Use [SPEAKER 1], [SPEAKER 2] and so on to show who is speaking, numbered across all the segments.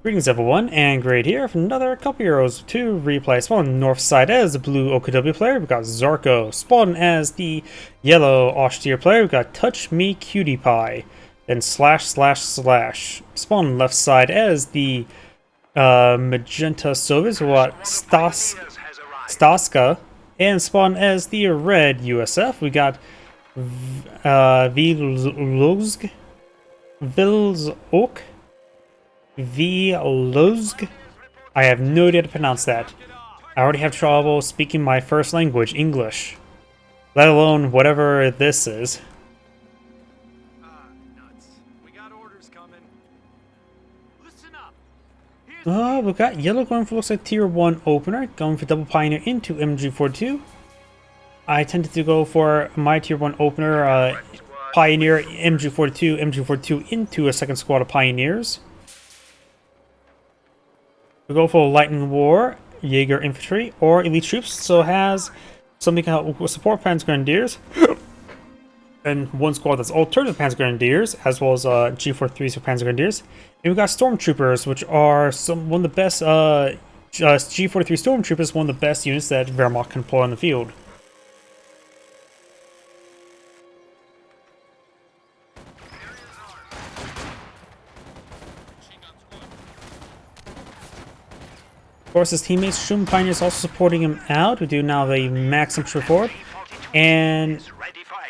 [SPEAKER 1] Greetings everyone, and Great here for another couple Heroes to replay. Spawn on the north side as the blue OKW player, we've got Zarko. Spawn as the yellow Austere player, we've got Touch Me Cutie Pie. Then slash. Spawn on the left side as the magenta Soviets, we've got Staska. And spawn as the red USF, we got Viluzk. Viluzk. I have no idea how to pronounce that. I already have trouble speaking my first language, English. Let alone whatever this is.
[SPEAKER 2] Nuts. We got orders coming. Listen up.
[SPEAKER 1] We've got yellow going for looks like tier 1 opener, going for double pioneer into MG42. I tended to go for my tier 1 opener, pioneer MG42 into a second squad of pioneers. We go for Lightning War, Jaeger Infantry, or Elite Troops, so it has something to help support Panzer Grenadiers, and one squad that's alternative Panzer Grenadiers, as well as G43s for Panzer Grenadiers. And we've got Stormtroopers, which are one of the best, G43 Stormtroopers, one of the best units that Wehrmacht can deploy on the field. Of course, his teammates, Shum Pioneer, is also supporting him out. We do now the maximum support. And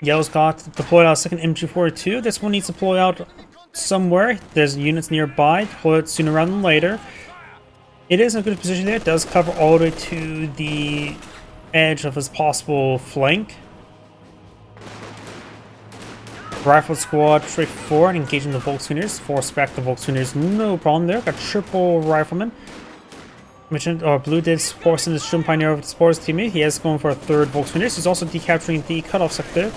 [SPEAKER 1] Yellow's got deployed out a second MG42. This one needs to deploy out somewhere. There's units nearby. Deploy it sooner rather than later. It is in a good position there. It does cover all the way to the edge of his possible flank. Rifle squad straight forward, engaging the Volkshooters. Force back the Volkshooters, no problem there. Got triple riflemen. Blue did force in his Shum Pioneer over to support his teammate. He is going for a third Volkshooters. He's also decapturing the cutoff sector.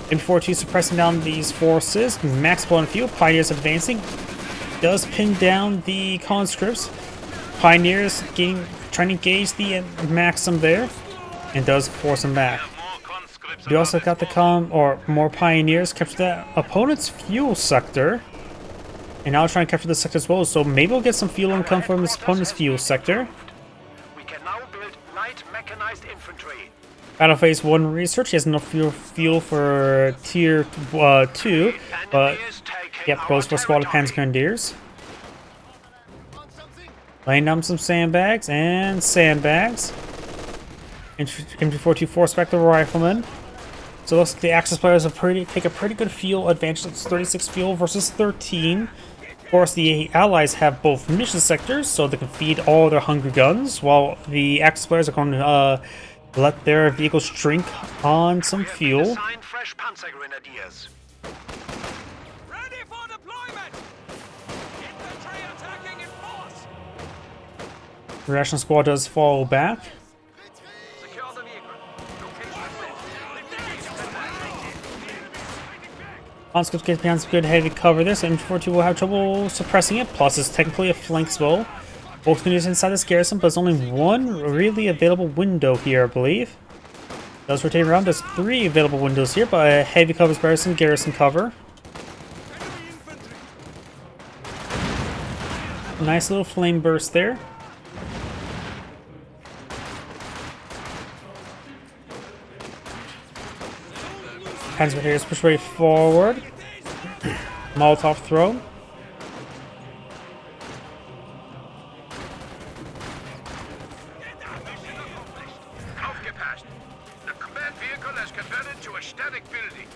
[SPEAKER 1] M42 suppressing down these forces. Max blow on field. Pioneers advancing. Does pin down the conscripts. Pioneers trying to engage the Maxim there. And does force him back. We also got the more Pioneers capture that opponent's fuel sector. And now trying to capture the sector as well, so maybe we'll get some fuel income from his opponent's fuel sector.
[SPEAKER 2] We can now build light mechanized infantry.
[SPEAKER 1] Battle Phase 1 research, he has enough fuel for tier 2, but yep, goes for a squad of Panzer Grenadiers. Laying down some sandbags, and sandbags. MG42 force back the riflemen. So it looks like the Axis players have take a pretty good fuel advantage. It's 36 fuel versus 13. Of course, the Allies have both mission sectors, so they can feed all their hungry guns, while the Axis players are going to let their vehicles drink on some fuel.
[SPEAKER 2] Fresh Panzer Grenadiers. Ready for deployment. Infantry attacking in force.
[SPEAKER 1] The Rational Squad does fall back.
[SPEAKER 2] Secure the vehicle.
[SPEAKER 1] Conscripts get behind some good heavy cover there, so MG42 will have trouble suppressing it, plus it's technically a flank as well. Volkshooters inside this garrison, but there's only one really available window here, I believe. Does rotate around, there's 3 available windows here, but heavy cover is better than garrison cover. Nice little flame burst there. Panzer Grenadiers push right forward. Molotov throw.
[SPEAKER 2] Aufgepasst. The command vehicle has converted to a static building.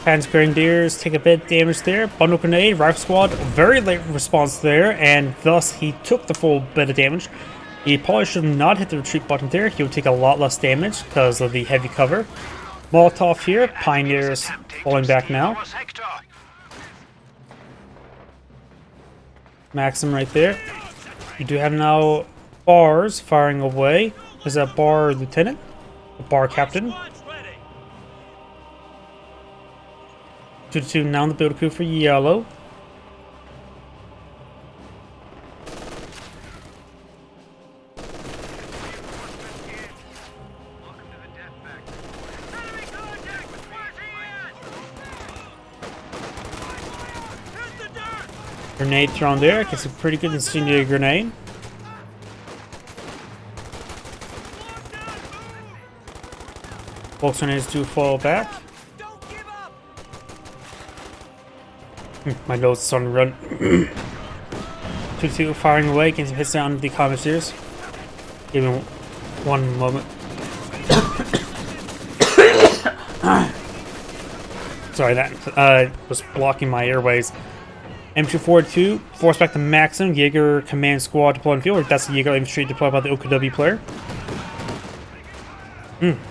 [SPEAKER 1] Panzer Grenadiers take a bit of damage there. Bundle grenade, rifle squad, very late response there, and thus he took the full bit of damage. He probably should not hit the retreat button there. He would take a lot less damage because of the heavy cover. Molotov here. Pioneers falling back now. Maxim right there. You do have now bars firing away. Is that bar lieutenant? A bar captain. 2-2 now in the build crew for yellow. Grenade thrown there. Gets a pretty good incendiary grenade. Both grenades do fall back. My nose is starting to run. Cutie firing away, getting some hits down the commandeers. Give me one moment. Sorry, that was blocking my airways. M242, force back to maximum. Jaeger command squad deployed in field. That's the Jaeger infantry deployed by the OKW player.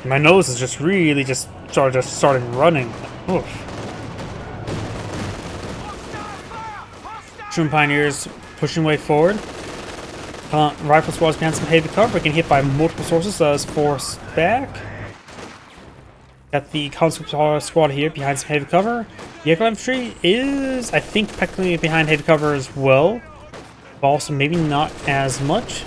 [SPEAKER 1] My nose is just really just started running. Oof. Troop Pioneers pushing way forward. Rifle squads behind some heavy cover, getting hit by multiple sources, does force back. Got the conscript squad here behind some heavy cover. Jaeger infantry is, I think, technically behind heavy cover as well, but also maybe not as much.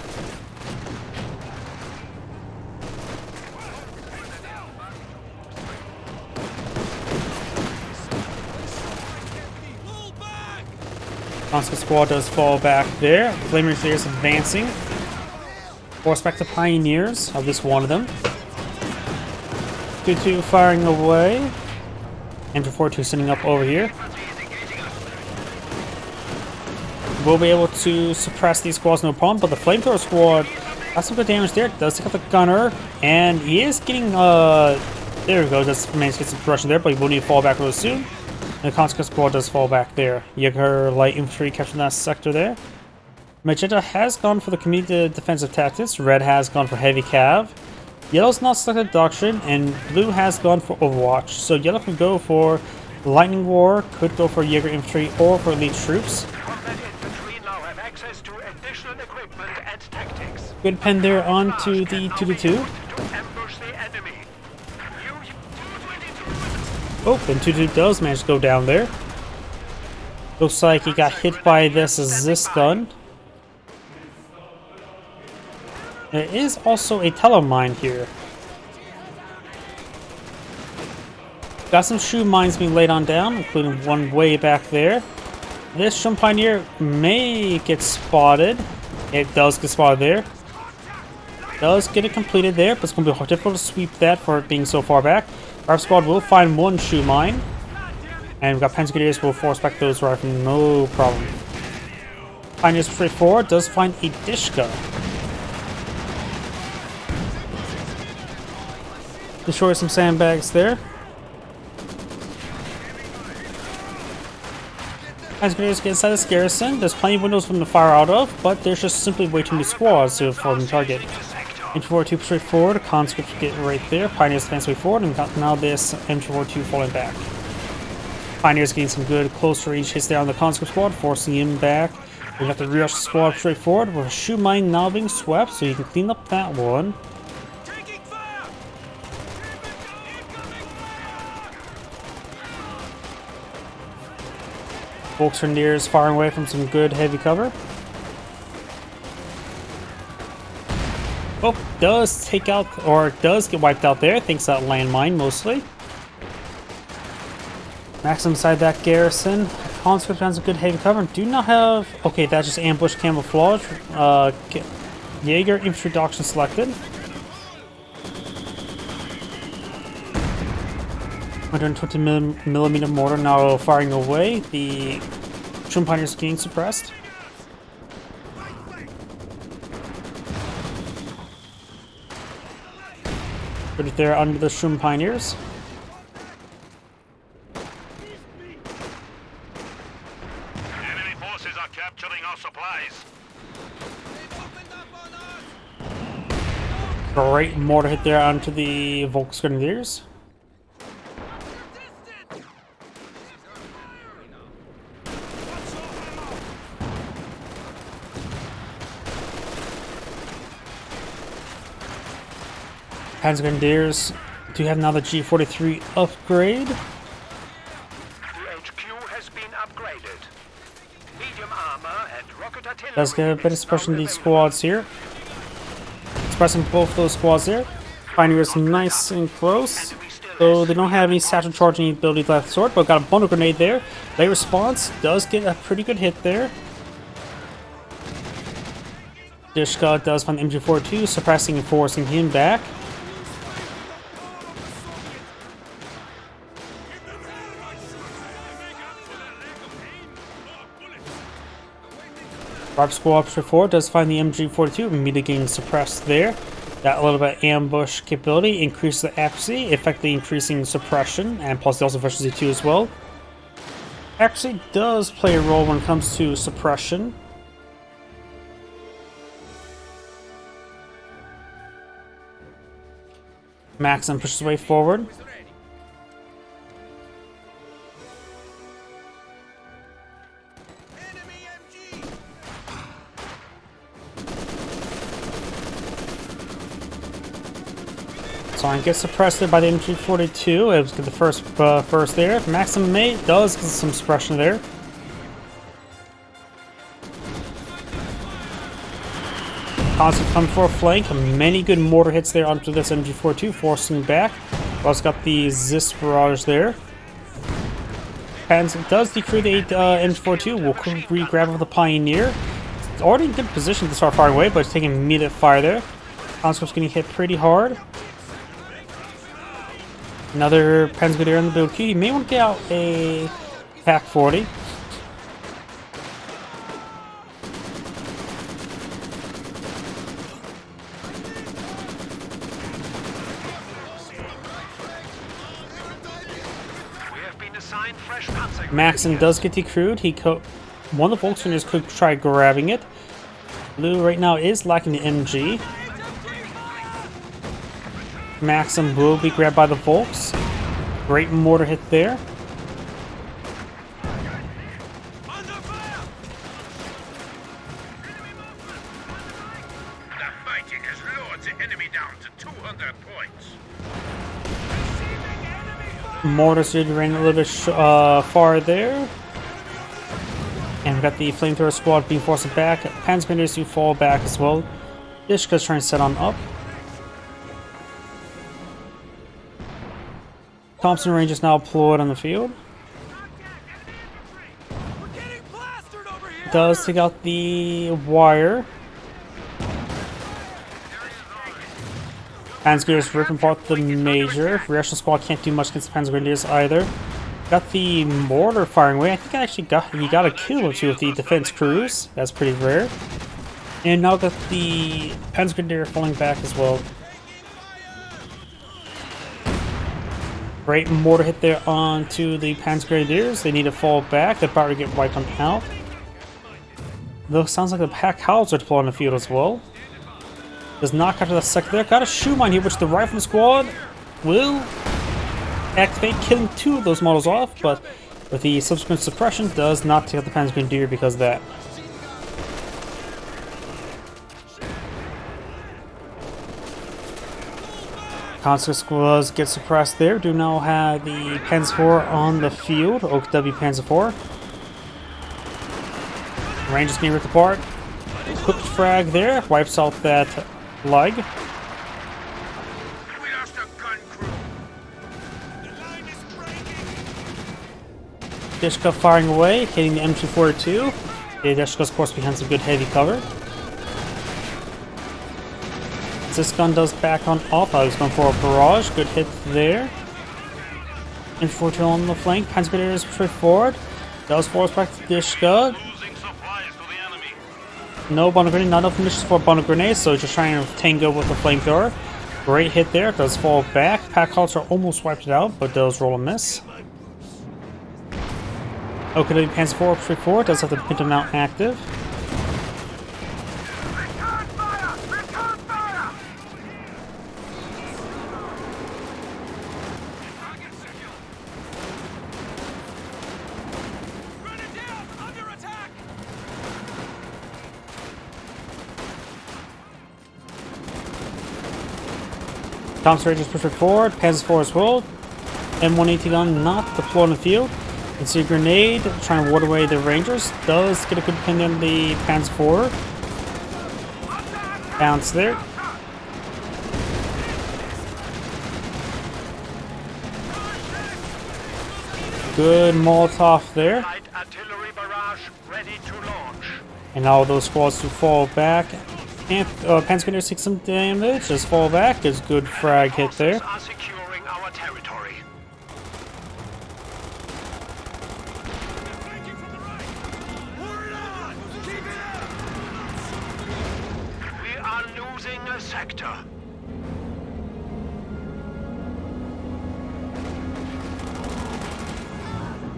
[SPEAKER 1] Conscript squad does fall back there. Flaming Flares advancing. Force back to Pioneers, at least one of them. Cutie firing away. M242 sitting up over here. We'll be able to suppress these squads no problem, but the flamethrower squad got some good damage there. Does take out the gunner, and he is getting there we go, does manage to get some suppression there, but he will need to fall back really soon. And the conscript squad does fall back there. Jaeger light infantry capturing that sector there. Magenta has gone for the committed defensive tactics. Red has gone for heavy cav. Yellow's not stuck at Doctrine, and Blue has gone for Overwatch. So Yellow could go for Lightning War, could go for Jaeger infantry, or for elite troops. Good pen there onto the 2-2. Oh, and 2-2 does manage to go down there. Looks like he got hit by this gun. There is also a telemine here. Got some shoe mines being laid on down, including one way back there. This Shun Pioneer may get spotted. It does get spotted there. Does get it completed there, but it's going to be difficult to sweep that for it being so far back. Our squad will find one shoe mine. And we've got Pentagradiers will force back those rifles, no problem. Pioneers straight forward, does find a Dishka. Destroy some sandbags there. Pentagradiers get inside this garrison. There's plenty of windows for them to fire out of, but there's just simply way too many squads to for them to target. M242 straight forward, conscripts get right there. Pioneers advance way forward, and got now this M242 falling back. Pioneers getting some good close range hits there on the conscript squad, forcing him back. We got the rush squad straight forward with a shoe mine now being swept, so you can clean up that one. Volksgrenadiers firing away from some good heavy cover. Oh, does take out, or does get wiped out there, thanks to that landmine mostly. Maximum inside that garrison. Conscript has a good heavy cover and do not have, okay, that's just ambush camouflage. Jaeger infantry doctrine selected. 120mm mortar now firing away. The Shun Pioneers getting suppressed. Put it there under the Shun Pioneers.
[SPEAKER 2] Enemy forces are capturing our supplies.
[SPEAKER 1] Great mortar hit there onto the Volksgrenadiers. Grenadiers do have now the G43 upgrade.
[SPEAKER 2] The HQ has been upgraded. Medium armor and rocket artillery.
[SPEAKER 1] Does get a bit of suppression these squads here. Suppressing both those squads there. Pioneers nice and close.
[SPEAKER 2] Enemy still
[SPEAKER 1] So they don't have any satchel charging ability left sword, but got a bundle grenade there. Late response does get a pretty good hit there. Dishka does find MG42, suppressing and forcing him back. Rifle Squad 4 does find the MG42, immediately getting suppressed there. That little bit ambush capability increases the accuracy, effectively increasing suppression, and plus also efficiency too as well. Accuracy does play a role when it comes to suppression. Maxim pushes way forward. Sonic gets suppressed there by the MG42. It was the first there. Maxim Mate does get some suppression there. Constantly coming for a flank. Many good mortar hits there onto this MG42, forcing back. Also got the Zis barrage there. Panzer does decrease the MG42. Will quickly grab with the Pioneer. It's already in good position to start firing away, but it's taking immediate fire there. Conscript's getting hit pretty hard. Another Panzer Grenadier on the build. Cutie may want to get out a Pack 40. Maxim does get decrewed. One of the Volkswagens could try grabbing it. Blue right now is lacking the MG. Maxim will be grabbed by the Volks. Great mortar hit there.
[SPEAKER 2] The fighting has lowered the enemy down to 200 points.
[SPEAKER 1] Mortars did ran a little bit far there. And we got the flamethrower squad being forced back. Panzer Grenadiers do fall back as well. Ishka's trying to set on up. Thompson Range is now deployed on the field. Does take out the wire. Panzer Grenadiers ripping apart the major. Reaction squad can't do much against the Panzer Grenadiers either. Got the mortar firing away. I think I actually got a kill or two with the defense crews. That's pretty rare. And now got the Panzer Grenadier falling back as well. Great mortar hit there onto the Panzer Grenadiers. They need to fall back. They're about to get wiped on out. Though sounds like the Pack Howls are deployed on the field as well. Does not capture the second there. Got a shoe mine here, which the Rifleman squad will activate, killing two of those models off, but with the subsequent suppression, does not take out the Panzer Grenadier because of that. Conscript squads get suppressed there. Do now have the Panzer IV on the field. OKW Panzer IV. Rangers being ripped apart. Quick frag there. Wipes out that leg.
[SPEAKER 2] We lost a gun crew.
[SPEAKER 1] Dishka firing away, hitting the MG42. The Dishka's of course behind some good heavy cover. This gun does back on off. I was going for a barrage. Good hit there. MG42 on the flank. Panzer Grenadiers push forward. Does force back to Dishka. No bundle grenade, not enough missions for bundle grenade, so just trying to tango with the flamethrower. Great hit there, does fall back. Pack Halts are almost wiped it out, but does roll a miss. Okay, Panzer IV push forward, does have the Pinto mount active. Thompson Rangers push forward, Panzer IV as well. M180 gun not deployed on the field. You can see a grenade trying to ward away the Rangers. Does get a good pin on the Panzer IV. Bounce there. Good Molotov there.
[SPEAKER 2] Light artillery barrage ready to launch.
[SPEAKER 1] And now those squads to fall back. And Panzergrenadiers take some damage. Just fall back. Is good frag hit there.
[SPEAKER 2] Are securing our territory. We are losing a sector.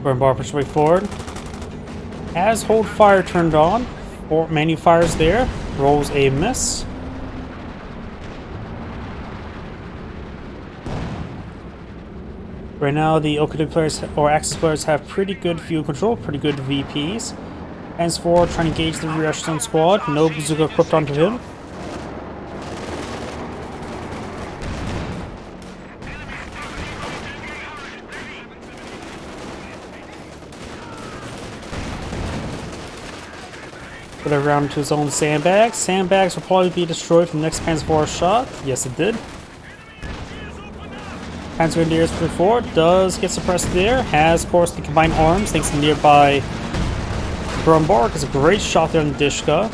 [SPEAKER 1] Burn bar push way forward. Has hold fire turned on. Or many fires there. Rolls a miss. Right now, the Okada players or Axis players have pretty good field control, pretty good VPs. Henceforth, trying to engage the rear echelon squad. No bazooka equipped onto him. Put it around to his own sandbags. Sandbags will probably be destroyed from the next Panzer shot. Yes, it did. Panzergrenadiers before does get suppressed there. Has, of course, the combined arms thanks to nearby Brumborg. It's a great shot there on the Dishka.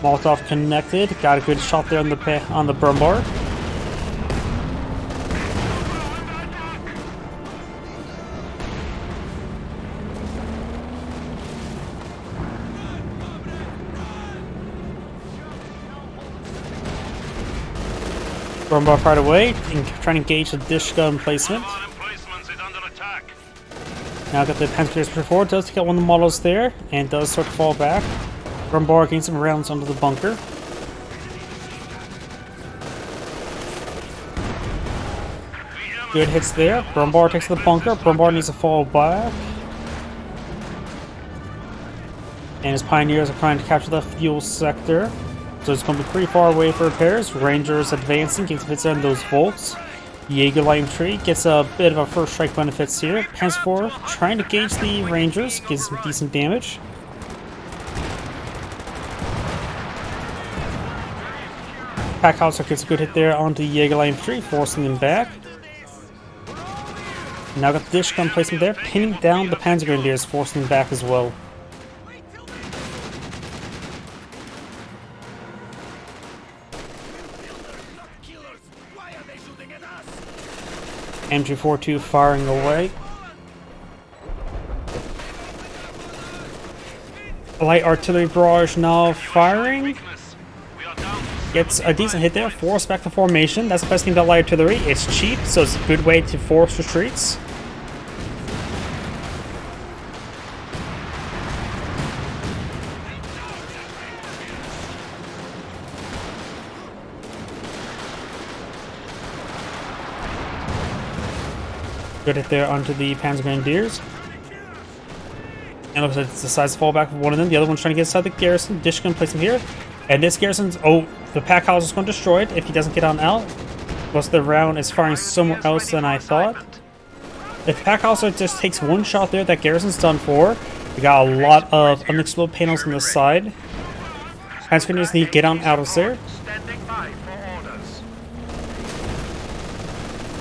[SPEAKER 1] Molotov connected. Got a good shot there on the Brumborg. Brumborg right away, trying to engage the Dishka emplacement. Now got the Panzergrenadiers before, does get one of the models there, and does sort of fall back. Brumborg gains some rounds under the bunker. Good hits there. Brumborg takes the bunker. Brumborg needs to fall back. And his Pioneers are trying to capture the fuel sector. So it's going to be pretty far away for repairs. Rangers advancing, gets hits on those bolts. Jaeger Light Infantry gets a bit of a first strike benefits here. Panzer IV trying to gauge the Rangers, gives some decent damage. Pack Hauser gets a good hit there onto the Jaeger Light Infantry, forcing them back. Now got the Dishka placement there, pinning down the Panzergrenadiers, forcing them back as well. MG42 firing away. Light artillery barrage now firing. Gets a decent hit there. Force back to formation. That's the best thing about light artillery. It's cheap, so it's a good way to force retreats. Good hit there onto the Panzergrenadiers. And looks like it decides to fall back with one of them. The other one's trying to get inside the garrison. Dishka can place him here. And this garrison's... Oh, the pack house is going to destroy it if he doesn't get on out. Plus the round is firing somewhere else than I thought. If the pack house just takes one shot there, that garrison's done for. We got a lot of unexploded panels on the side. Panzergrenadiers need to get on out of there.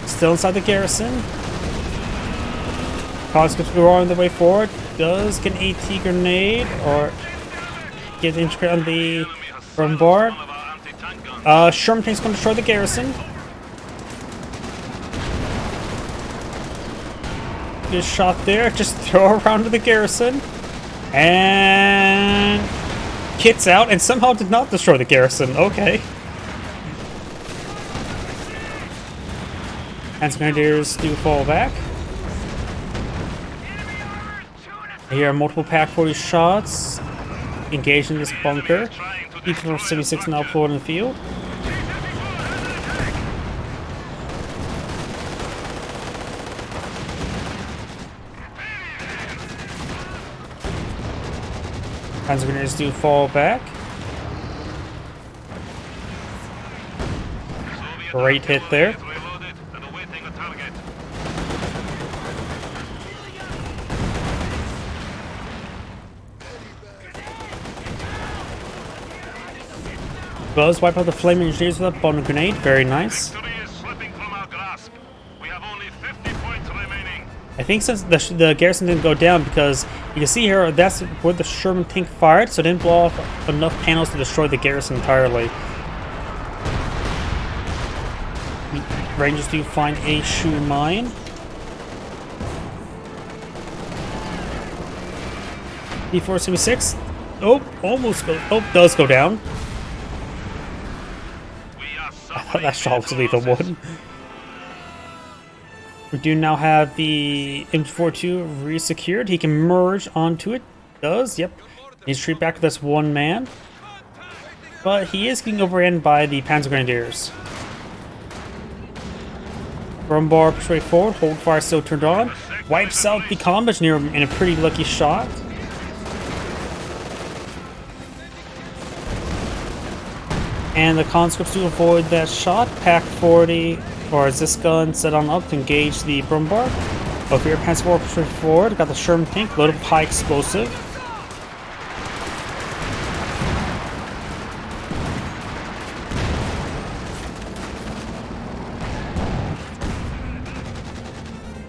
[SPEAKER 1] Still inside the garrison. Cogs gets on the way forward. Does get an AT grenade or get integrated on the Brumborg. Sherman tank's going to destroy the garrison. Good shot there. Just throw around to the garrison. And kits out and somehow did not destroy the garrison. Okay. Panzergrenadiers do fall back. Here are multiple Pack 40 shots. Engaged in this bunker. People 76 now pulled in the field. Panzergrenadiers do fall back. Great hit there. Buzz wipe out the flaming engineers with a bomb grenade. Very nice. I think since the garrison didn't go down, because you can see here that's where the Sherman tank fired, so it didn't blow off enough panels to destroy the garrison entirely. Rangers do find a shoe mine. B476. Oh, almost go. Oh, does go down. I thought that shot was a lethal one. We do now have the M42 re-secured. He can merge onto it. Does, yep. He's treat back with this one man. But he is getting overrun by the Panzer Grenadiers. Brumbar straight forward, hold fire still turned on. Wipes out the comm engineer in a pretty lucky shot. And the conscripts do avoid that shot. Pack 40 or this gun set on up to engage the Brumbar. Over here, Panzer IV straight forward. Got the Sherman tank loaded with high explosive.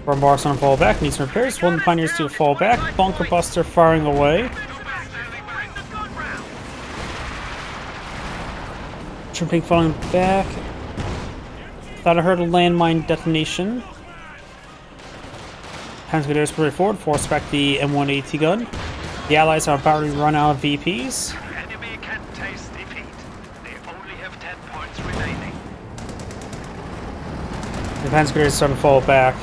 [SPEAKER 1] Brumbar's gonna fall back, needs some repairs. One of the Pioneers to fall back. Bunker Buster firing away. Jumping, falling back. Thought I heard a landmine detonation. Panzer Grenadiers push forward, force back the M180 gun. The Allies are about to run out of VPs.
[SPEAKER 2] Enemy can taste defeat. They only have 10 points remaining.
[SPEAKER 1] The Panzer Grenadiers are starting to fall back.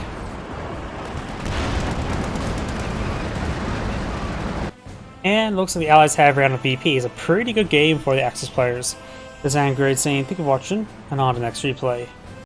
[SPEAKER 1] And looks like the Allies have ran out of VP. It's a pretty good game for the Axis players. This is Angry saying thank you for watching, and on to the next replay.